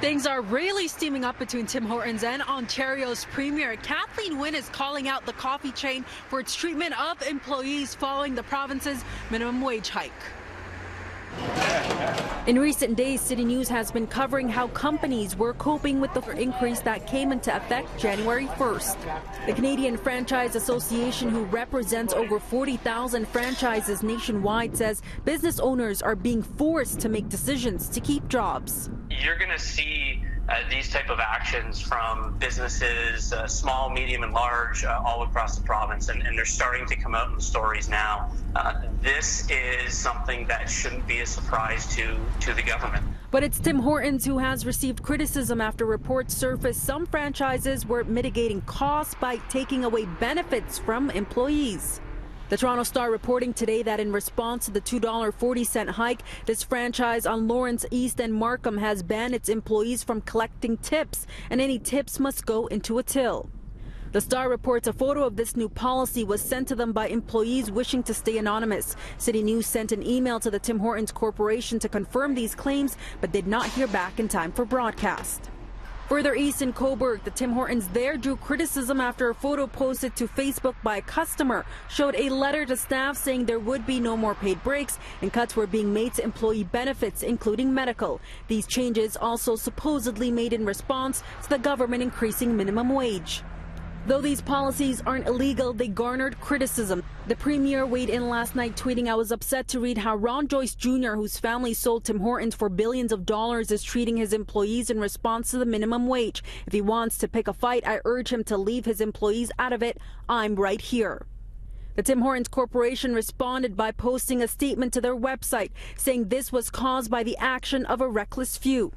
Things are really steaming up between Tim Hortons and Ontario's Premier. Kathleen Wynne is calling out the coffee chain for its treatment of employees following the province's minimum wage hike. In recent days, City News has been covering how companies were coping with the increase that came into effect January 1st. The Canadian Franchise Association, who represents over 40,000 franchises nationwide, says business owners are being forced to make decisions to keep jobs. You're going to see these type of actions from businesses, small, medium, and large, all across the province, and they're starting to come out in the stories now. This is something that shouldn't be a surprise to the government. But it's Tim Hortons who has received criticism after reports surfaced some franchises were mitigating costs by taking away benefits from employees. The Toronto Star reporting today that in response to the $2.40 hike, this franchise on Lawrence East and Markham has banned its employees from collecting tips, and any tips must go into a till. The Star reports a photo of this new policy was sent to them by employees wishing to stay anonymous. City News sent an email to the Tim Hortons Corporation to confirm these claims, but did not hear back in time for broadcast. Further east in Cobourg, the Tim Hortons there drew criticism after a photo posted to Facebook by a customer showed a letter to staff saying there would be no more paid breaks and cuts were being made to employee benefits, including medical. These changes also supposedly made in response to the government increasing minimum wage. Though these policies aren't illegal, they garnered criticism. The Premier weighed in last night, tweeting, "I was upset to read how Ron Joyce Jr., whose family sold Tim Hortons for billions of dollars, is treating his employees in response to the minimum wage. If he wants to pick a fight, I urge him to leave his employees out of it. I'm right here." The Tim Hortons Corporation responded by posting a statement to their website, saying this was caused by the action of a reckless few.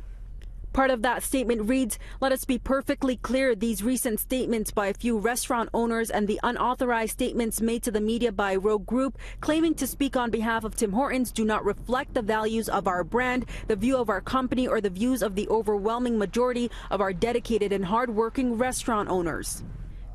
Part of that statement reads, "Let us be perfectly clear, these recent statements by a few restaurant owners and the unauthorized statements made to the media by a rogue group claiming to speak on behalf of Tim Hortons do not reflect the values of our brand, the view of our company, or the views of the overwhelming majority of our dedicated and hardworking restaurant owners."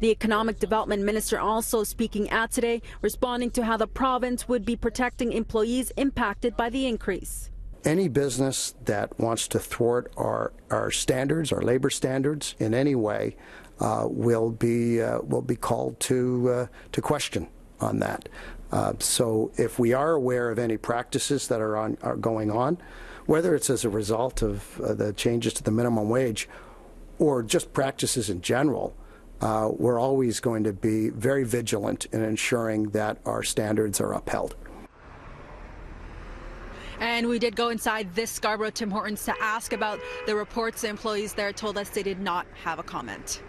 The Economic Development Minister also speaking out today, responding to how the province would be protecting employees impacted by the increase. Any business that wants to thwart our standards, our labor standards, in any way, will be called to question on that. So, if we are aware of any practices that are going on, whether it's as a result of the changes to the minimum wage, or just practices in general, we're always going to be very vigilant in ensuring that our standards are upheld. And we did go inside this Scarborough Tim Hortons to ask about the reports. The employees there told us they did not have a comment.